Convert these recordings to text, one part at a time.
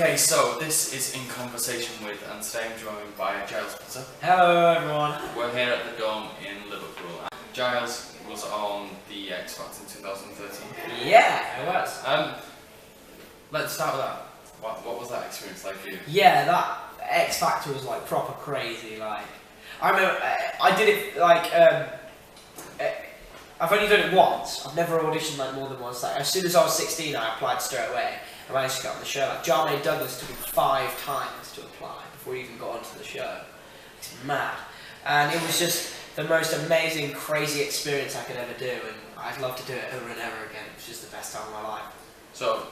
Okay, so this is In Conversation With, and today I'm joined by Giles Potter. Hello everyone. We're here at the Dome in Liverpool. Giles was on the X Factor in 2013. Yeah, it was. Let's start with that. What was that experience like for you? Yeah, that X Factor was like proper crazy. Like, I remember I did it like I've only done it once. I've never auditioned like more than once. Like as soon as I was 16, I applied straight away. I managed to get on the show. Like Jermaine Douglas took him 5 times to apply before he even got onto the show. It's mad, and it was just the most amazing, crazy experience I could ever do, and I'd love to do it over and over again. It was just the best time of my life. So,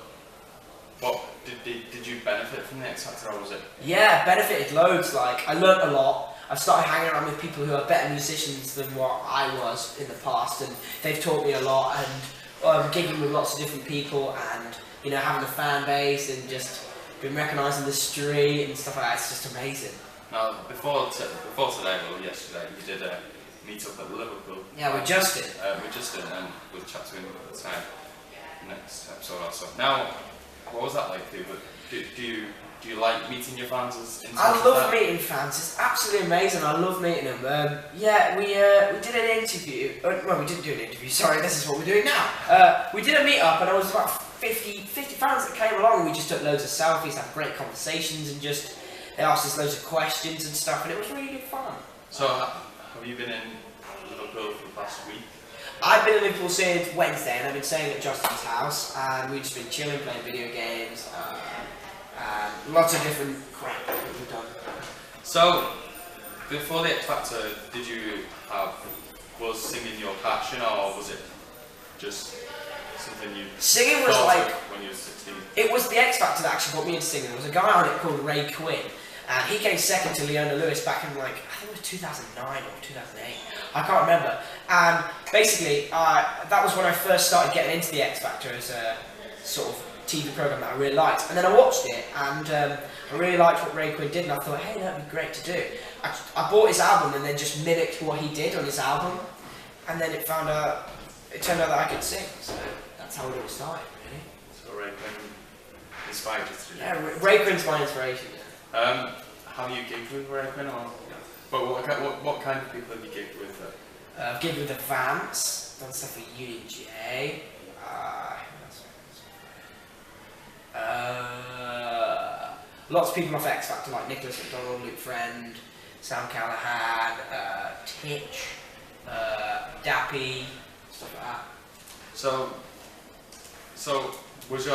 what did you benefit from the X Factor, or was it? Yeah, benefited loads. Like I learnt a lot. I've started hanging around with people who are better musicians than what I was in the past, and they've taught me a lot. And gigging with lots of different people, and you know, having a fan base, and just being recognised in the street and stuff like that. It's just amazing. Now, before today, well, yesterday, you did a meet up at Liverpool. Yeah, we just did. And we'll chat to him at the time. Next episode also. Now, what was that like for you? Do you like meeting your fans? I love meeting fans. It's absolutely amazing. I love meeting them. Yeah, we did an interview. Well, we didn't do an interview. Sorry, this is what we're doing now. We did a meet up, and there was about 50 fans that came along. And we just took loads of selfies, had great conversations, and just they asked us loads of questions and stuff, and it was really good fun. So, have you been in Liverpool for the past week? I've been in Liverpool since Wednesday, and I've been staying at Justin's house, and we've just been chilling, playing video games. Lots of different crap that we've done. So, before the X Factor, was singing your passion, or was it just something you singing was like when you were 16? It was the X Factor that actually got me into singing. There was a guy on it called Ray Quinn, and he came second to Leona Lewis back in I think it was 2009 or 2008. I can't remember. And basically, that was when I first started getting into the X Factor as a sort of TV program that I really liked, and then I watched it, and I really liked what Ray Quinn did, and I thought, hey, that'd be great to do. I bought his album and then just mimicked what he did on his album, and then it turned out that I could sing, so that's how it all started, really. So Ray Quinn inspired you to do that? Yeah, Ray Quinn's my inspiration. Yeah. Have you gigged with Ray Quinn, or? But what kind of people have you gigged with? I've gigged with the Vamps, done stuff with UJ. Lots of people off X Factor like Nicholas McDonald, Luke Friend, Sam Callahan, Titch, Dappy, stuff like that. So was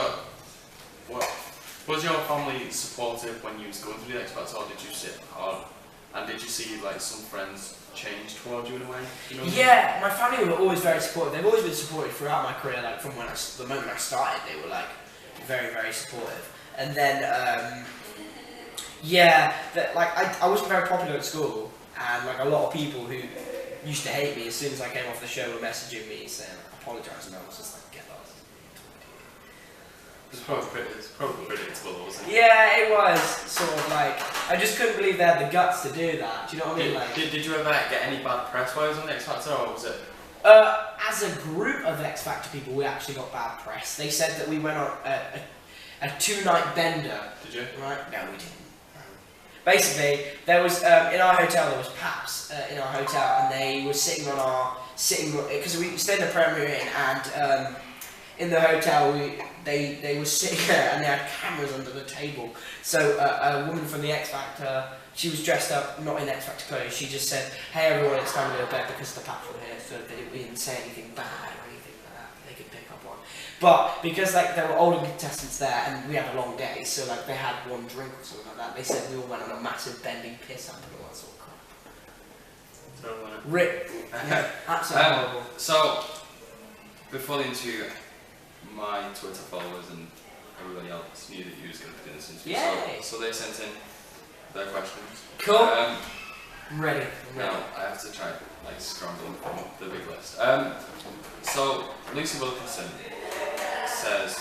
your family supportive when you was going through the X Factor, or did you sit hard? And did you see like some friends change towards you in a way? You know yeah, my family were always very supportive. They've always been supportive throughout my career. Like from the moment I started, they were like very, very supportive. And then I wasn't very popular at school, and like a lot of people who used to hate me as soon as I came off the show were messaging me saying apologising, and I was just like, get lost. It's probably predictable, wasn't it? Yeah, it was sort of like I just couldn't believe they had the guts to do that. Do you know what I mean? Like, did you ever get any bad press while you was on the X Factor, or was it? As a group of X Factor people, we actually got bad press. They said that we went on a 2-night bender. Did you? Right? No, we didn't. Basically, there was in our hotel there was Paps in our hotel, and they were sitting because we stayed in the Premier Inn, and in the hotel they were sitting there, and they had cameras under the table. So a woman from the X Factor, she was dressed up not in X Factor clothes. She just said, "Hey everyone, it's time to go to bed because the Paps were here," so they didn't say anything bad or anything like that they could pick up on. But because like there were older contestants there, and we had a long day, so like they had one drink or something like that. They said we all went on a massive bending piss up and all that sort of crap. Rip. Yeah, absolutely horrible. So before the interview, my Twitter followers and everybody else knew that you was going to be doing this interview. Yay. So they sent in their questions. Cool. Ready. Now I have to try like scramble from the big list. So Lucy Wilkinson says,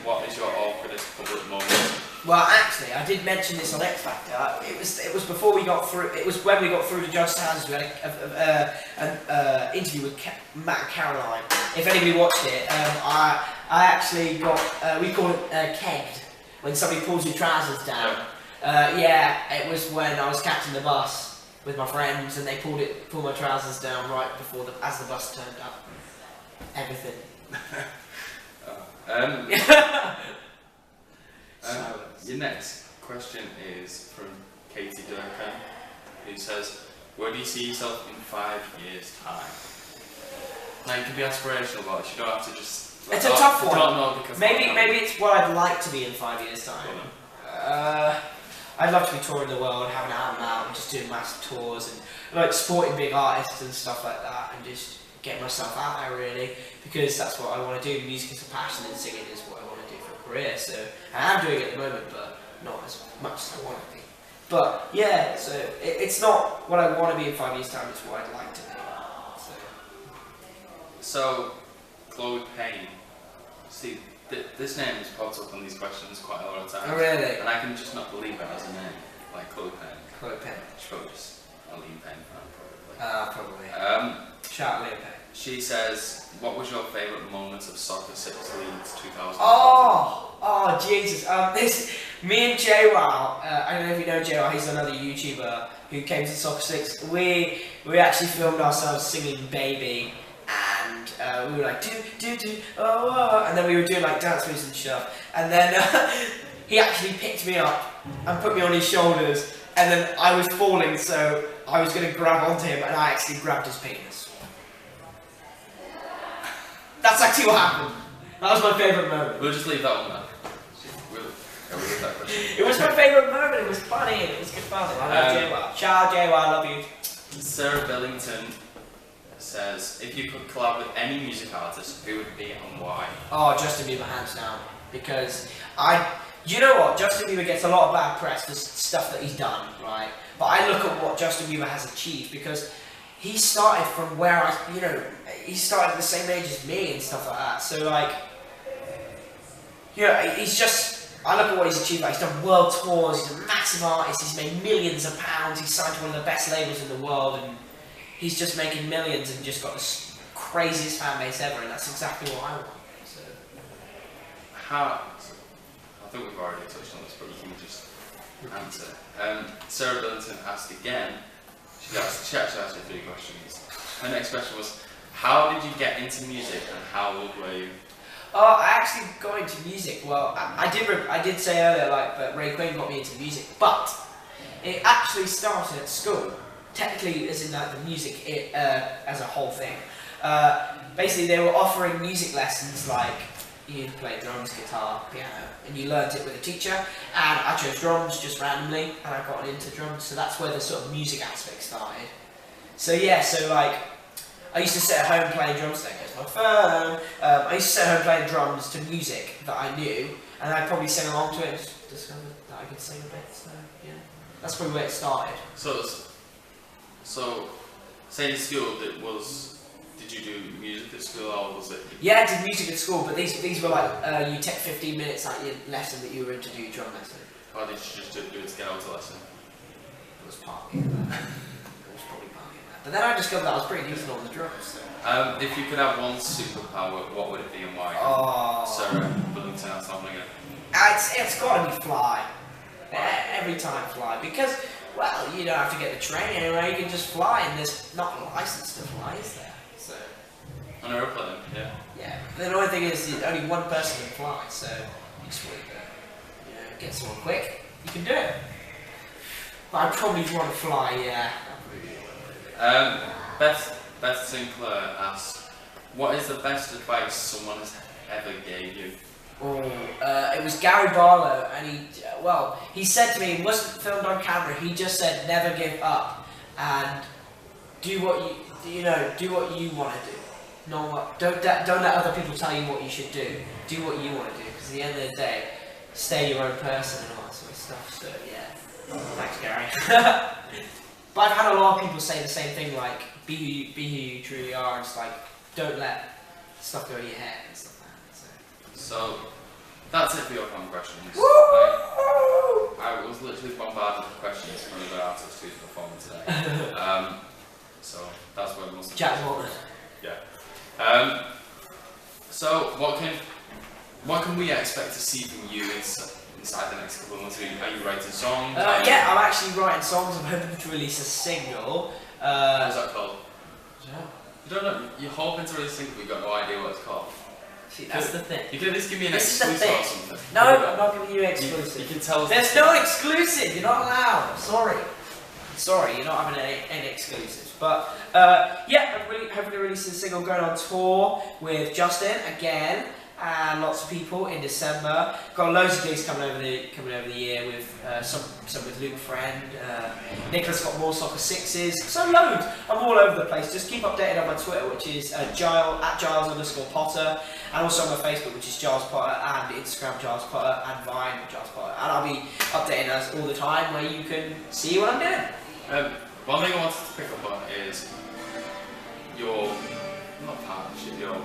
"What is your awkwardest public moment?" Well, actually, I did mention this on X Factor. It was before we got through. It was when we got through to Just Hands. We had an interview with Matt and Caroline. If anybody watched it, I actually got we call it kegged. when somebody pulls your trousers down. Yeah, it was when I was catching the bus with my friends, and they pulled my trousers down right before as the bus turned up. Everything. Your next question is from Katie Duncan, who says, "Where do you see yourself in 5 years' time?" Now, you can be aspirational about it. You don't have to just. It's a tough one. Don't know because maybe it's what I'd like to be in 5 years' time. I'd love to be touring the world, having an album out, and just doing massive tours, and like supporting big artists and stuff like that, and just getting myself out there really, because that's what I want to do. Music is a passion, and singing is what I want to do for a career. So I am doing it at the moment, but not as much as I want to be. But yeah, so it's not what I want to be in 5 years' time. It's what I'd like to be. So Chloe Payne. See, this name has popped up on these questions quite a lot of times. Oh really? And I can just not believe it as a name, like Chloe Payne. Chloe Payne. She's probably just a Liam Payne fan, probably. Probably. Shout out Liam Payne. She says, "What was your favourite moment of Soccer 6 Leeds 2000?" Oh, Jesus. Me and JWoww, I don't know if you know JWoww, he's another YouTuber who came to Soccer 6. We actually filmed ourselves singing Baby, and we were like, oh, and then we were doing like dance moves and stuff. And then he actually picked me up and put me on his shoulders, and then I was falling, so I was going to grab onto him, and I actually grabbed his penis. That's actually what happened. That was my favourite moment. We'll just leave that one there. We'll leave that question. It was my favourite moment. It was funny. It was good fun. I love JWoww. Shout out JWoww. I love you. Sarah Billington says, "If you could collab with any music artist, who would it be and why?" Oh, Justin Bieber, hands down. Because you know what? Justin Bieber gets a lot of bad press for stuff that he's done, right? But I look at what Justin Bieber has achieved, because he started from where he started at the same age as me and stuff like that. So like, he's just, I look at what he's achieved. Like, he's done world tours, he's a massive artist, he's made millions of pounds, he's signed to one of the best labels in the world, and he's just making millions and just got the craziest fan base ever, and that's exactly what I want. So. I think we've already touched on this, but you can just answer. Sarah Billington asked again. She actually asked me 3 questions. Her next question was, how did you get into music and how old were you? I actually got into music. Well, I did say earlier, like, that Ray Quinn got me into music, but it actually started at school. Technically, as in like the music as a whole thing. Basically, they were offering music lessons, like you play drums, guitar, piano, and you learnt it with a teacher. And I chose drums just randomly, and I got into drums. So that's where the sort of music aspect started. So yeah, so like, I used to sit at home playing drums. There goes my phone. I used to sit at home playing drums to music that I knew, and I'd probably sing along to it. And just discovered that I could sing a bit. So yeah, that's probably where it started. So, say in school, did you do music at school, or was it? Yeah, I did music at school, but these were like, you take 15 minutes out your lesson that you were in to do drum lesson. Or did you just do it to get out of lesson? It was partly that. It was probably partly that. But then I discovered that I was pretty decent on the drums. So. If you could have one superpower, what would it be and why? Oh. Sarah Billington asked on again. It's got to be fly. Every time fly, because, well, you don't have to get the train anywhere, you can just fly, and there's not a license to fly, is there? So. On an aeroplane, yeah. Yeah. The only thing is, only one person can fly, so you just want to get someone quick, you can do it. But I'd probably want to fly, yeah. Beth Sinclair asks, what is the best advice someone has ever gave you? It was Gary Barlow, and he said to me, it wasn't filmed on camera, he just said, never give up, and do what you want to do. Don't let other people tell you what you should do. Do what you want to do, because at the end of the day, stay your own person and all that sort of stuff, so yeah. Thanks, Gary. But I've had a lot of people say the same thing, like, be who you truly are, and it's like, don't let stuff go in your head and stuff like that. So that's it for your fan questions. I was literally bombarded with questions from another artist who's performing today. So that's where most of Jack Walton. Yeah. So what can we expect to see from you in inside the next couple of months? Are you writing songs? Yeah, I'm actually writing songs. I'm hoping to release a single. What's that called? Yeah. You don't know. You're hoping to release a single, but you've got no idea what it's called. See, that's the thing. You can at least give me an This is the exclusive thing. or something. No, I'm not giving you an exclusive. You can tell us. There's no exclusive. You're not allowed. Sorry. Sorry, you're not having any exclusives. But yeah, I'm really hoping to release a single, going on tour with Justin again, and lots of people in December. Got loads of gigs coming over the year with some with Luke Friend. Nicholas got more soccer sixes. So loads. I'm all over the place. Just keep updated on my Twitter, which is Giles_Potter, and also on my Facebook, which is Giles Potter, and Instagram Giles Potter, and Vine Giles Potter. And I'll be updating us all the time, where you can see what I'm doing. One thing I wanted to pick up on is your not partnership, your I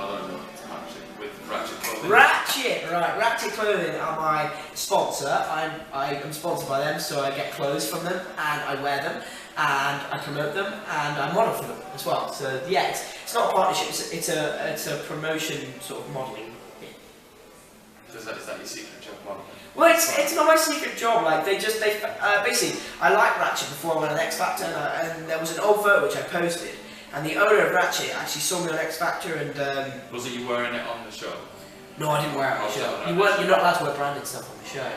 don't know, partnership with Ratchet Clothing. Ratchet, right? Ratchet Clothing are my sponsor. I'm sponsored by them, so I get clothes from them and I wear them and I promote them and I model for them as well. So yeah, it's not a partnership. It's a promotion sort of modelling. Is that your secret job model? Well, it's not my secret job. Like they basically, I liked Ratchet before I went on X Factor, and there was an old photo which I posted, and the owner of Ratchet actually saw me on X Factor, and was it you wearing it on the show? No, I didn't wear it on the show. You're not allowed to wear branded stuff on the show.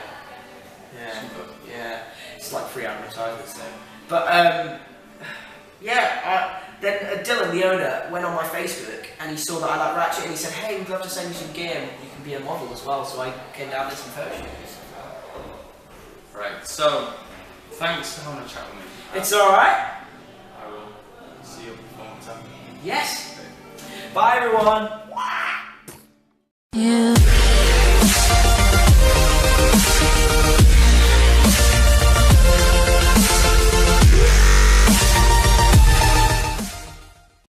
Yeah, super. Yeah, it's like free advertisements though. But yeah, then Dylan, the owner, went on my Facebook and he saw that I like Ratchet and he said, "Hey, we'd love to send you some gear. You can be a model as well." So I came down to some photo shoots. Right. So, thanks for having a chat with me. It's all right. I will see you performance after. Yes. Bye, everyone. You